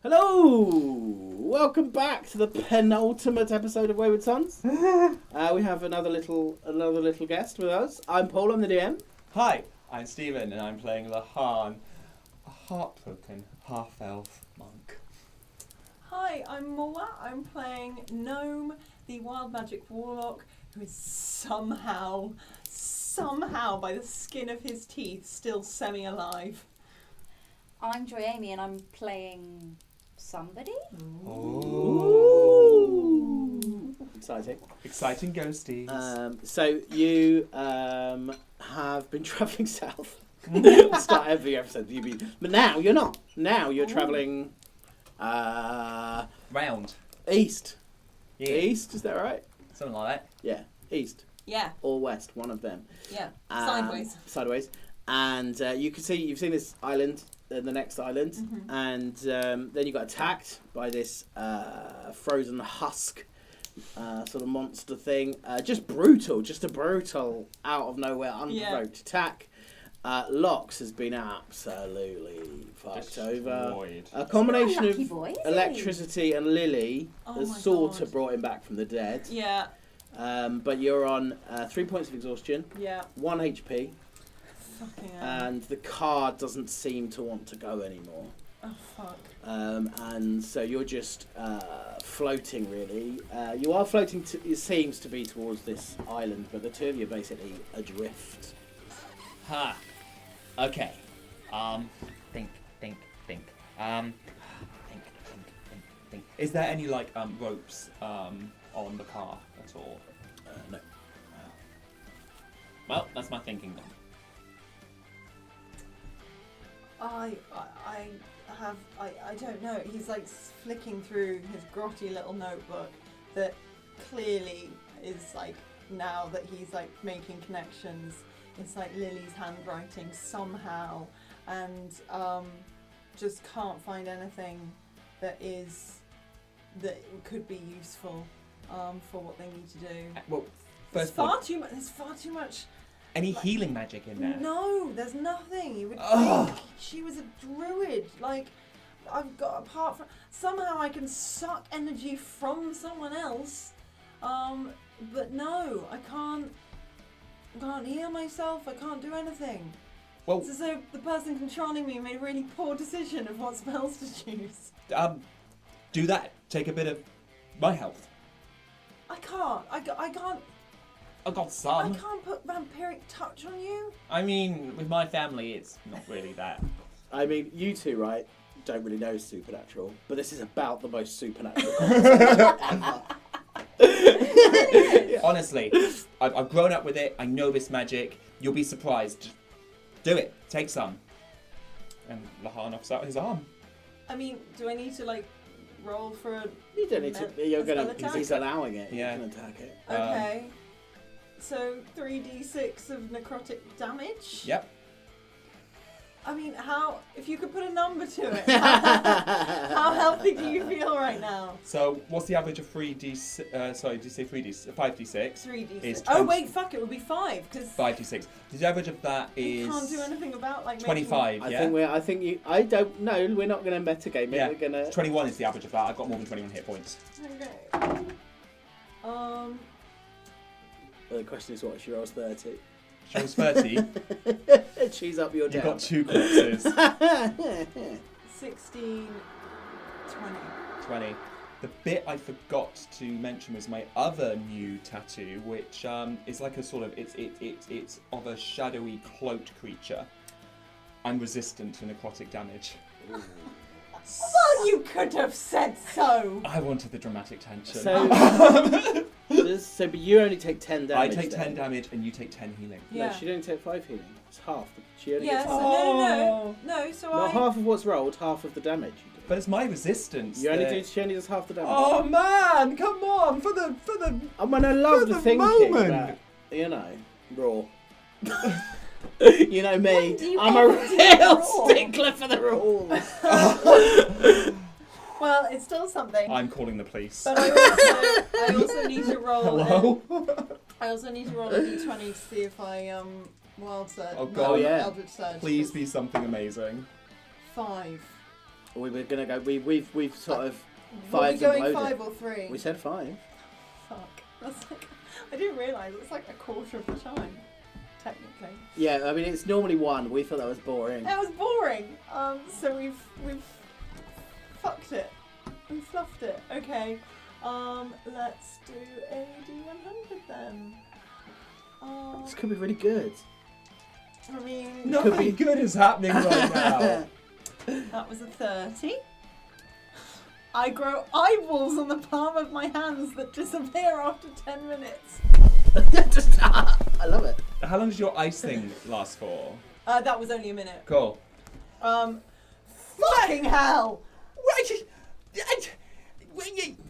Hello! Welcome back to the penultimate episode of Wayward Sons. We have another little guest with us. I'm Paul, I'm the DM. Hi, I'm Stephen, and I'm playing Lehane, a heartbroken half-elf monk. Hi, I'm Moa. I'm playing Gnome, the wild magic warlock, who is somehow, by the skin of his teeth, still semi-alive. I'm Joy Amy, and I'm playing somebody. Ooh. Exciting Ghosties. So you have been travelling south. Start every episode. But now you're not. Now you're travelling Round. east. Yeah. East, is that right? Something like that. Yeah, east. Yeah, Or west, one of them. yeah. Sideways. Sideways. And you've seen this island, the next island, Mhm. and then you got attacked by this frozen husk sort of monster thing. Just a brutal, out of nowhere, unprovoked attack. Lox has been absolutely fucked over. A combination Lucky of boy, isn't he? electricity and Lily Oh has my sort God. of brought him back from the dead. Yeah, But you're on 3 points of exhaustion, yeah. 1 HP. Fucking hell. And the car doesn't seem to want to go anymore. Oh, fuck. And so you're just floating, really. You are floating, it seems to be towards this island, but the two of you are basically adrift. Ha. Okay. Think. Think. Is there any ropes on the car at all? No. Well, that's my thinking then. I don't know. He's like flicking through his grotty little notebook that clearly is like, now that he's like making connections, it's like Lily's handwriting somehow, and just can't find anything that could be useful for what they need to do. Well, There's first far point, too much. any healing magic in there? No, there's nothing. You would Ugh. think she was a druid. Like, I've got, apart from, somehow I can suck energy from someone else. But no, I can't heal myself. I can't do anything. Well, It's as though the person controlling me made a really poor decision of what spells to choose. do that. Take a bit of my health. I can't. I can't. I got I some. can't put vampiric touch on you. I mean, with my family, it's not really that. I mean, you two, right, don't really know supernatural, but this is about the most supernatural conversation ever. Honestly, I've grown up with it. I know this magic. You'll be surprised. Just do it. Take some. And Lehane knocks out his arm. I mean, do I need to like roll for a... You don't need to. You're A spell gonna. attack? He's allowing it. Yeah. You can attack it. Okay. So 3d6 of necrotic damage? Yep. I mean, if you could put a number to it, how healthy do you feel right now? So, what's the average of 3d? Sorry, did you say 3d? 5d6. 3d6. Is Oh 20 wait, fuck, it would be 5, because 5d6. The average of that you is can't do anything about like 25. I Yeah. think you. I don't know. We're not going to metagame it. Yeah. We're going to. 21 is the average of that. I've got more than 21 hit points. Okay. The question is, what if she rolls 30? She was 30. She's up your You've down. got 2 corpses. 16, 20. 20. The bit I forgot to mention was my other new tattoo, which is like a sort of it's of a shadowy cloaked creature. I'm resistant to necrotic damage. Well, you could have said so. I wanted the dramatic tension. So, but you only take 10 damage. I take then. 10 damage and you take 10 healing. Yeah. No, she only take 5 healing. It's half. She only Yeah, gets so half. no. So Not half of what's rolled, half of the damage you do. But it's my resistance. She only does half the damage. Oh man, come on, for the I mean, I love for the the thinking moment. that, you know, raw. You know me, When do you I'm a ever do real raw? stickler for the rules. Well, it's still something. I'm calling the police. But I also need to roll. Hello? I also need to roll a d20 to see if I wild surge. Oh, God. Oh, yeah. Eldritch surge. Please be something amazing. 5. We were gonna go. We've sort of Were we fired and going loaded. 5 or 3? We said 5. Fuck. That's like, I didn't realise it's like a quarter of the time, technically. Yeah, I mean it's normally 1. We thought that was boring. That was boring. So we've fucked it. We fluffed it. Okay. Let's do a D100 then. This could be really good. I mean, Nothing good is happening right now. that was a 30. I grow eyeballs on the palm of my hands that disappear after 10 minutes. I love it. How long does your ice thing last for? That was only a minute. Cool. Fucking hell!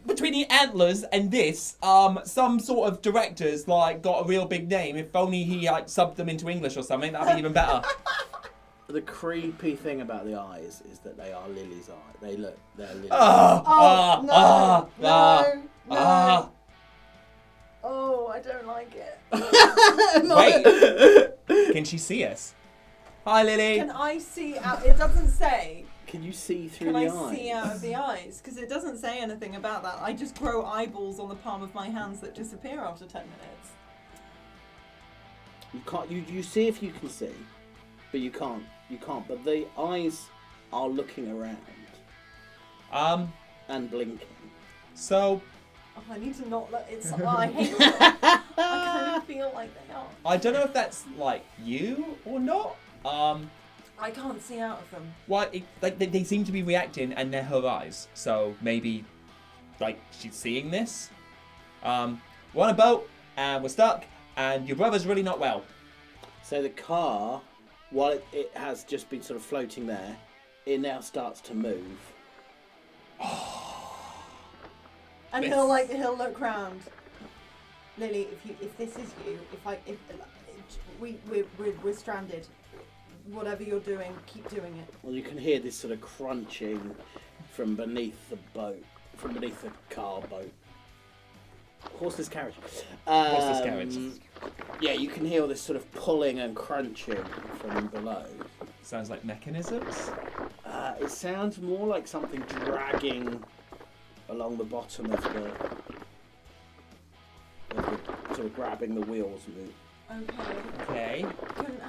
Between the antlers and this, some sort of director's like got a real big name. If only he like subbed them into English or something, that'd be even better. The creepy thing about the eyes is that they are Lily's eyes. They're Lily's. No. Oh, I don't like it. Wait, can she see us? Hi, Lily. Can I see out? It doesn't say. Can you see through Can the I eyes? see out of the eyes? Because it doesn't say anything about that. I just grow eyeballs on the palm of my hands that disappear after 10 minutes. You can't. You see if you can see, but you can't. You can't. But the eyes are looking around and blinking. So Oh, I need to not let it. Oh, I hate it. I kind of feel like they are. I don't know if that's like you or not. I can't see out of them. Well, they seem to be reacting, and they're her eyes. So maybe, like, she's seeing this. We're on a boat, and we're stuck, and your brother's really not well. So the car, while it has just been sort of floating there, it now starts to move. And This- he'll look round. Lily, if this is you, we're stranded. Whatever you're doing, keep doing it. Well, you can hear this sort of crunching from beneath the boat, from beneath the car boat. Horseless carriage. Horseless carriage. Yeah, you can hear all this sort of pulling and crunching from below. Sounds like mechanisms. It sounds more like something dragging along the bottom of the sort of grabbing the wheels. Okay. Okay.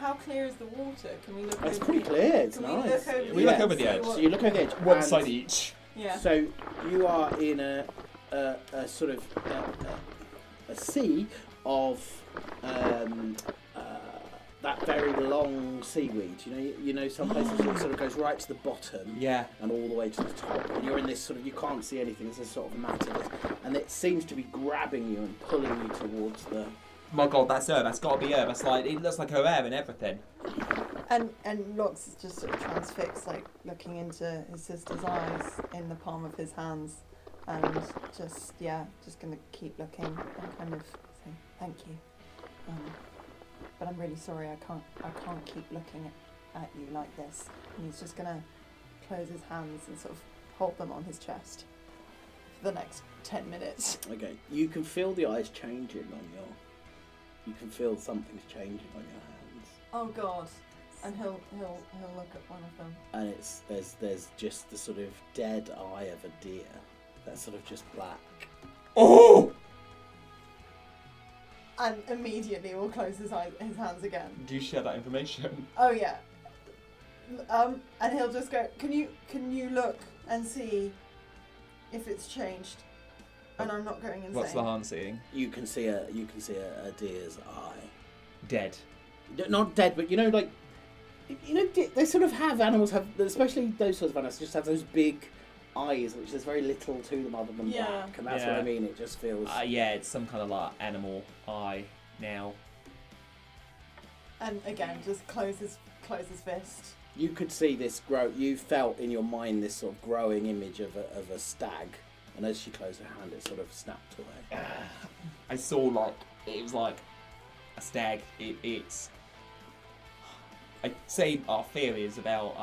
How clear is the water? Can we look It's over pretty the- clear. It's Can nice. We look over the edge. So you look over the edge. One and- side each. Yeah. So you are in a sort of a sea of that very long seaweed. You know, some places it sort of goes right to the bottom. Yeah. And all the way to the top. And you're in this sort of, you can't see anything. It's a sort of mat of it, and it seems to be grabbing you and pulling you towards the. My God, that's her. That's got to be her. That's like it looks like her hair and everything. And Lox is just sort of transfixed, like looking into his sister's eyes in the palm of his hands, and just gonna keep looking and kind of say thank you. But I'm really sorry, I can't keep looking at you like this. And he's just gonna close his hands and sort of hold them on his chest for the next 10 minutes. Okay, you can feel the eyes changing on your. You can feel something's changing on your hands. Oh God! And he'll look at one of them. And there's just the sort of dead eye of a deer that's sort of just black. Oh! And immediately will close his hands again. Do you share that information? Oh yeah. And he'll just go, Can you look and see if it's changed? And I'm not going insane. What's Lehane seeing? You can see a deer's eye. Dead. Not dead, but like, they sort of have animals have, especially those sorts of animals, just have those big eyes, which there's very little to them other than black, and that's what I mean. It just feels. Yeah, it's some kind of like animal eye now. And again, just close his fist. You could see this grow. You felt in your mind this sort of growing image of a stag, and as she closed her hand, it sort of snapped away. I saw like it was like a stag. It's. I'd say our theory is about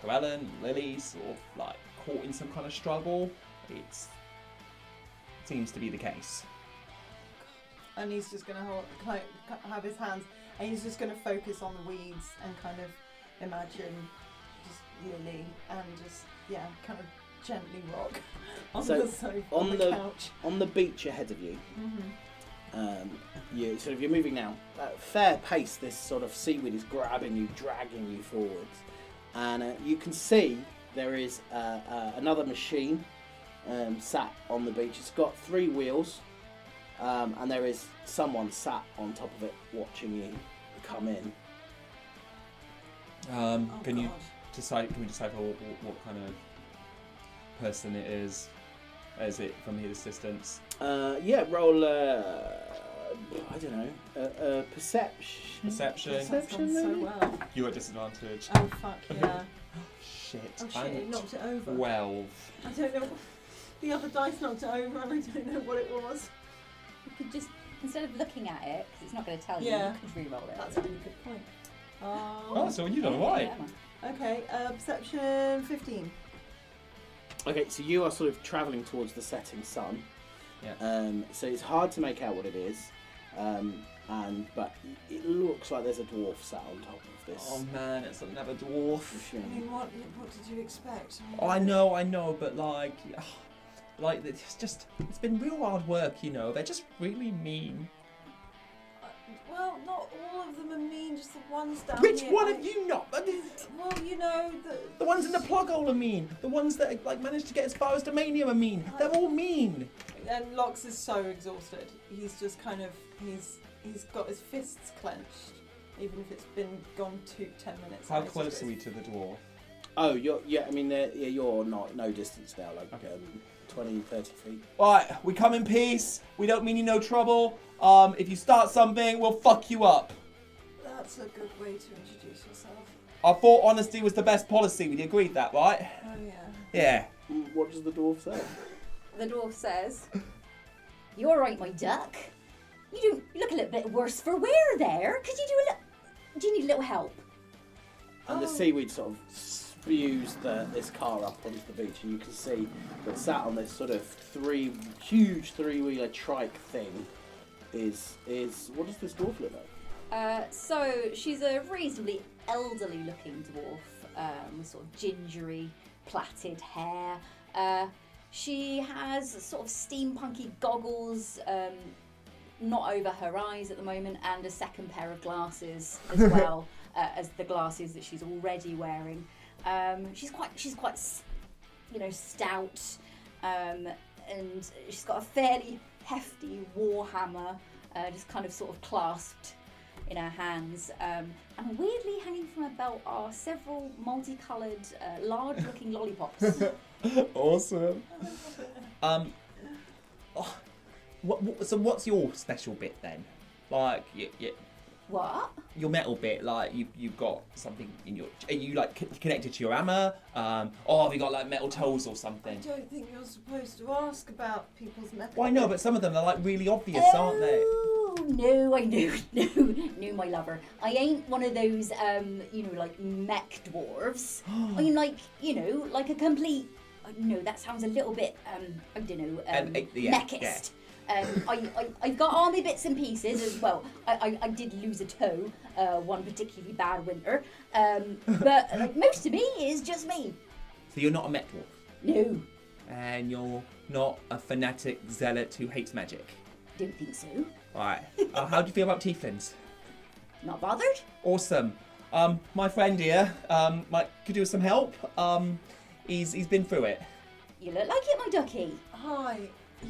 Corellin and Lily sort of like caught in some kind of struggle. It seems to be the case. And he's just going to have his hands, and he's just going to focus on the weeds and kind of imagine just Lily and just kind of gently rock on So, the sofa, on on the the- couch. On the beach ahead of you, Mm-hmm. you're moving now at fair pace. This sort of seaweed is grabbing you, dragging you forwards, and you can see there is another machine sat on the beach. It's got 3 wheels, and there is someone sat on top of it watching you come in. Can you God. decide? Can we decipher what kind of person it is? Is it from his distance? Roll. I don't know. Perception. Perception. That's gone Perception, so maybe? well. You at disadvantage. Oh fuck yeah. Shit. Oh shit, it knocked it over. 12. I don't know. The other dice knocked it over and I don't know what it was. You could just, instead of looking at it, because it's not going to tell Yeah. you could re-roll it. That's a really good point. Oh, so you done right. Yeah. Okay, perception 15. Okay, so you are sort of travelling towards the setting sun. Yeah. So it's hard to make out what it is, but it looks like there's a dwarf sat on top of this. Oh man, it's another dwarf. I mean, what did you expect? Oh, I know, but like it's been real hard work, you know. They're just really mean. Well, not all of them are mean, just the ones down Which here. one have you not? Well, you know, The ones in the plug hole are mean. The ones that like managed to get as far as Domania are mean. They're all mean. and Lox is so exhausted. He's just kind of, he's got his fists clenched, even if it's been gone 10 minutes. How and it's close just- are we to the dwarf? Oh, you're not no distance now, like 20, 30 feet. Right, we come in peace. We don't mean you no trouble. If you start something, we'll fuck you up. That's a good way to introduce yourself. I thought honesty was the best policy. We agreed that, right? Oh yeah. Yeah. What does the dwarf say? The dwarf says, "You all right, my duck? You look a little bit worse for wear there. Could you do you need a little help?" And the seaweed sort of spews this car up onto the beach, and you can see that sat on this sort of huge three-wheeler trike thing is what does this dwarf look like? So she's a reasonably elderly-looking dwarf with sort of gingery, plaited hair. She has sort of steampunky goggles, not over her eyes at the moment, and a second pair of glasses as well as the glasses that she's already wearing. She's quite, stout, and she's got a fairly hefty warhammer, just kind of sort of clasped in her hands. And weirdly hanging from her belt are several multicoloured, large-looking lollipops. Awesome. So what's your special bit then? Like, What? your metal bit, like you've got something in your. Are you like connected to your hammer? Or have you got like metal toes or I something? don't think you're supposed to ask about people's metal. Well, I know, but some of them are like really obvious, aren't they? Oh, no, I know, no, my lover. I ain't one of those, like mech dwarves. I'm like, like a complete. That sounds a little bit, I don't know, mechist. I've got all my bits and pieces as well. I did lose a toe one particularly bad winter, but like most of me is just me. So you're not a mech dwarf, No, and you're not a fanatic zealot who hates magic. don't think so. Right. How do you feel about tieflings? Not bothered. Awesome. My friend here, could do with some help. He's been through it. You look like it, my ducky. Hi.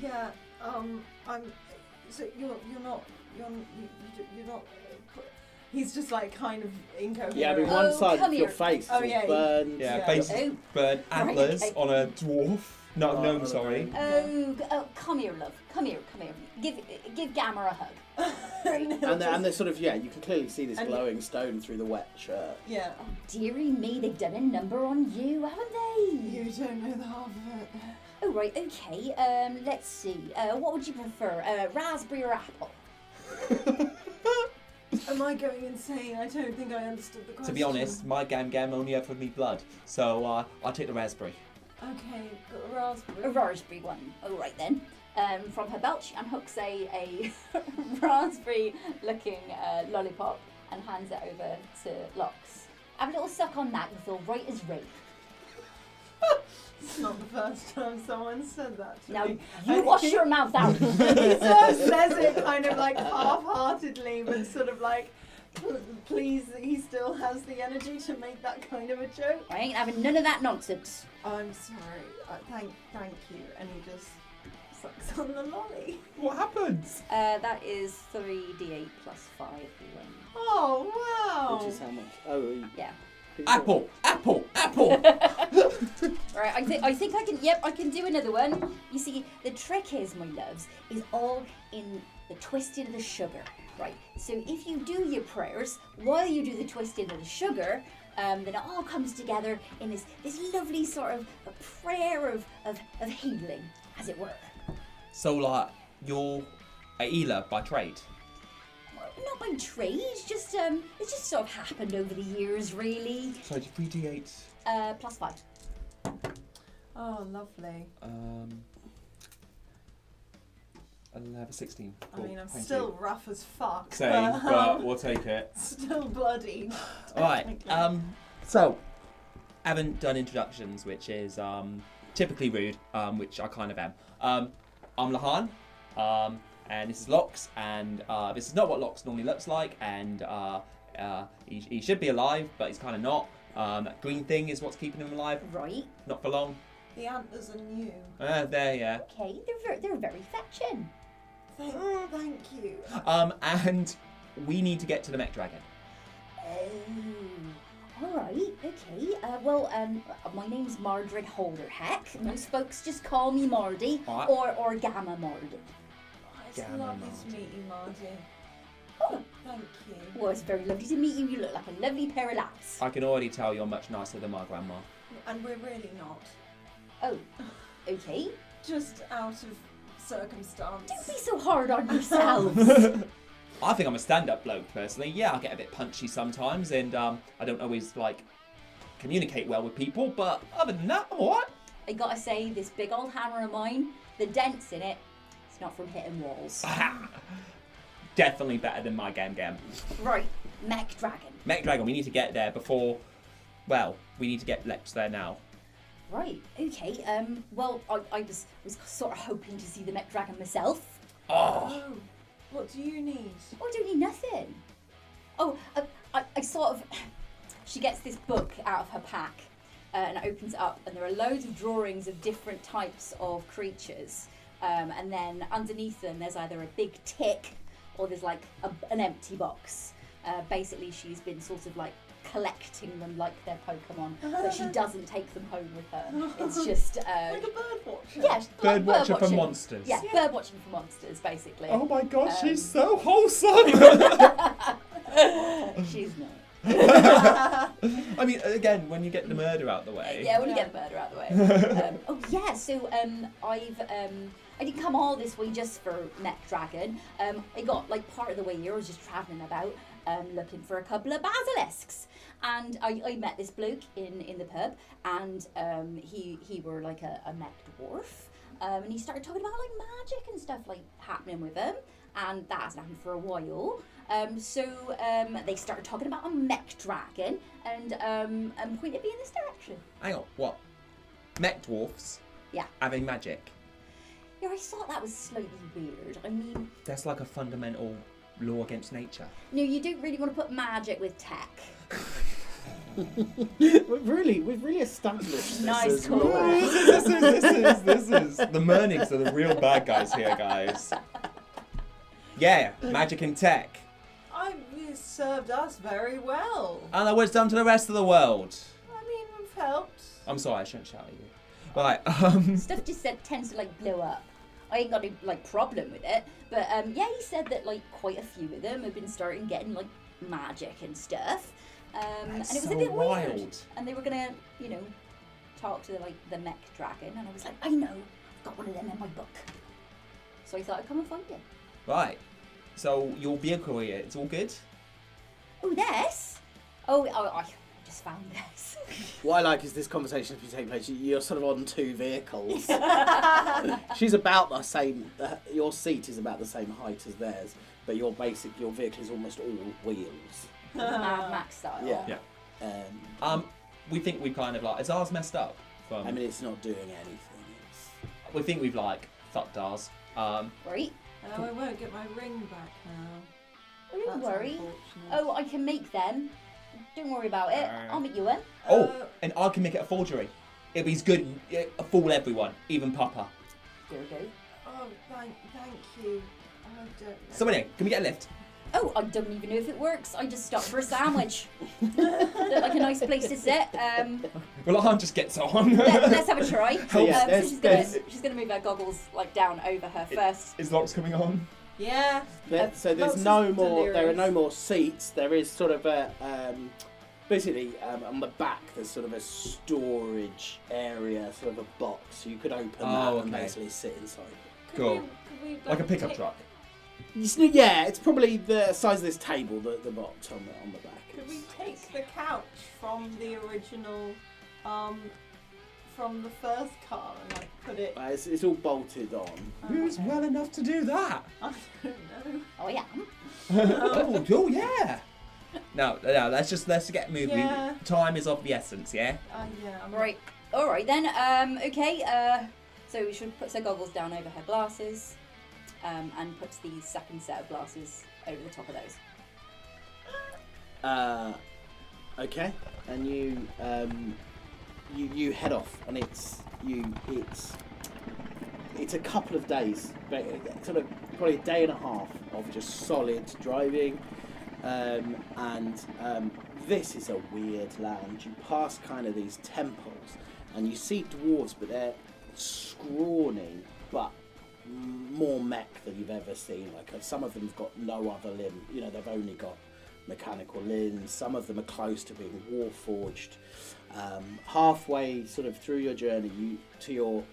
Yeah. I'm. So you're not. He's just like kind of incoherent. Yeah, I mean, Oh, one side come of your here. face Oh, is yeah, burned. Yeah, Yeah. face Oh. burnt, Right, antlers okay. on a dwarf. No, Oh, gnome, okay. sorry. Oh, come here, love. Come here. Give Gamma a hug. And they're sort of, you can clearly see this And- glowing stone through the wet shirt. Yeah. Dearie me, they've done a number on you, haven't they? You don't know the half of it. Oh, right, okay. Let's see. What would you prefer? Raspberry or apple? Am I going insane? I don't think I understood the question. To be honest, my gam only offered me blood, so I'll take the raspberry. Okay, got a raspberry. A raspberry one. All right then. From her belt, she unhooks a raspberry-looking lollipop and hands it over to Lox. have a little suck on that. You'll feel right as rain. It's not the first time someone said that to Now, me. you wash your mouth out. He sort of says it kind of like half-heartedly, but sort of like, please, he still has the energy to make that kind of a joke. I ain't having none of that nonsense. I'm sorry. Thank you. And he just sucks on the lolly. What happens? That is 3d8 plus 5. Oh wow! Which is how much? Oh, Yeah. Apple. Right, I think I can. Yep, I can do another one. You see, the trick is, my loves, is all in the twisting of the sugar. Right. So if you do your prayers while you do the twisting of the sugar, then it all comes together in this lovely sort of a prayer of healing, as it were. So, like, you're a healer by trade? Not by trade, just it's just sort of happened over the years, really. So, 3d8. Plus 5. Oh, lovely. 11, 16. I Cool. mean, I'm Thank still you. rough as fuck. Same, but we'll take it. Still bloody. Alright, so, haven't done introductions, which is typically rude, which I kind of am. I'm Lehane, and this is Lox, and this is not what Lox normally looks like, and he should be alive, but he's kind of not. That green thing is what's keeping him alive. Right. Not for long. The antlers are new. There, yeah. Okay, they're very fetching. Thank you. And we need to get to the mech dragon. Oh, all right, okay. My name's Mardred Holderheck. Most folks just call me Mardy, All right. or Gamma Mardy. It's Gamma lovely to Mardy. meet you, Mardy. Oh, Thank you. well, it's very lovely to meet you. You look like a lovely pair of lads. I can already tell you're much nicer than my grandma. And we're really not. Oh, okay. Just out of circumstance. Don't be so hard on yourselves. I think I'm a stand-up bloke, personally. Yeah, I get a bit punchy sometimes, and I don't always, like, communicate well with people, but other than that, I'm alright. I gotta say, this big old hammer of mine, the dents in it, it's not from hitting walls. Definitely better than my Gam. Right, mech dragon. Mech Dragon, we need to get there before... Well, we need to get Lex there now. Right, okay. Well, I was sort of hoping to see the mech dragon myself. Oh! What do you need? Oh, I don't need nothing. Oh, I sort of... She gets this book out of her pack and opens it up, and there are loads of drawings of different types of creatures. And then underneath them, there's either a big tick or there's like an empty box. Basically, she's been sort of like collecting them like they're Pokemon, but she doesn't take them home with her. It's just... Like a bird watcher? Yeah, Bird watcher for watching. monsters. Yeah, bird watching for monsters, basically. Oh my god, she's so wholesome! She's not. I mean, again, when you get the murder out the way. Yeah, when you get the murder out of the way. So I didn't come all this way just for Mech Dragon. I got like part of the way here. I was just travelling about, looking for a couple of basilisks, and I met this bloke in the pub, and he were like a Mech Dwarf, and he started talking about like magic and stuff like happening with him, and that hasn't happened for a while. So they started talking about a Mech Dragon, and pointed me in this direction. Hang on, what? Mech dwarfs? Yeah. Having magic? Yeah, I thought that was slightly weird. I mean... That's like a fundamental law against nature. No, you don't really want to put magic with tech. We've really established this Nice as call. law. This is. The Murnigs are the real bad guys here, guys. Yeah, magic and tech. You served us very well. And I was done to the rest of the world. I mean, we've helped. I'm sorry, I shouldn't shout at you. Right, Stuff just tends to like blow up. I ain't got a like problem with it, but yeah, he said that like quite a few of them have been starting getting like magic and stuff, and it was so a bit wild. weird. And they were gonna, talk to like the Mech Dragon, and I was like, I know, I've got one of them in my book. So I thought I'd come and find it. right. So your vehicle here, it's all good? Oh, this? Oh, I just found this. What I like is this conversation as we take place. You're sort of on two vehicles. She's about the same. Your seat is about the same height as theirs, but your vehicle is almost all wheels. Mad Max style. Yeah. Yeah. We think we've kind of like, is ours messed up? From, I mean, it's not doing anything. we think we've like fucked ours. Right. Oh, I won't get my ring back now. Oh, don't That's worry. unfortunate. Oh, I can make them. Don't worry about it. I'll make you one. And I can make it a forgery. It'll be as good, it'll fool everyone, even Papa. There we go. Oh, thank you. I don't know. So anyway, can we get a lift? Oh, I don't even know if it works. I just stopped for a sandwich. Look like a nice place to sit. Well, Han just gets on. Let's have a try. So, yeah, so she's gonna move her goggles like down over her first. Is Lox coming on? Yeah. So there's Lox is no more. There are delirious. no more seats. There is sort of a basically on the back. There's sort of a storage area, sort of a box. So you could open that and basically sit inside. Cool. Could we, Like a pickup truck. Yeah, it's probably the size of this table. The box on the back. Could we take the couch from the original, from the first car and like put it? It's all bolted on. Who's well enough to do that? I don't know. Oh yeah. Oh yeah. No, let's get moving. Yeah. Time is of the essence, yeah? Yeah. Right. All right then. Okay. So she puts her goggles down over her glasses, and puts the second set of glasses over the top of those. Okay, and you head off, and it's a couple of days, sort of probably a day and a half of just solid driving, and this is a weird land. You pass kind of these temples, and you see dwarves, but they're scrawny, but more mech than you've ever seen. Like some of them have got no other limb. You know, they've only got mechanical limbs. Some of them are close to being warforged. Halfway sort of through your journey, to your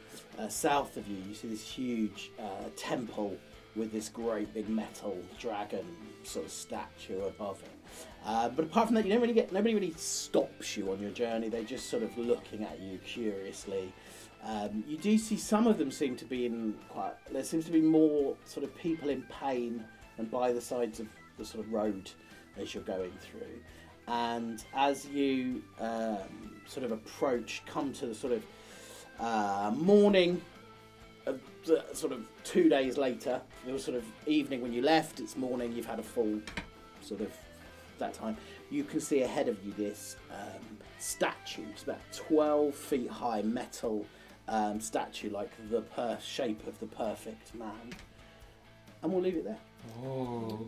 south of you see this huge temple with this great big metal dragon sort of statue above it. But apart from that, you don't really nobody really stops you on your journey. They're just sort of looking at you curiously. You do see some of them seem to be there seems to be more sort of people in pain and by the sides of the sort of road as you're going through. And as you sort of come to the sort of morning of sort of 2 days later, it was sort of evening when you left, it's morning, you've had a full sort of that time, you can see ahead of you this statue. It's about 12 feet high metal statue, like the shape of the perfect man. And we'll leave it there. Oh.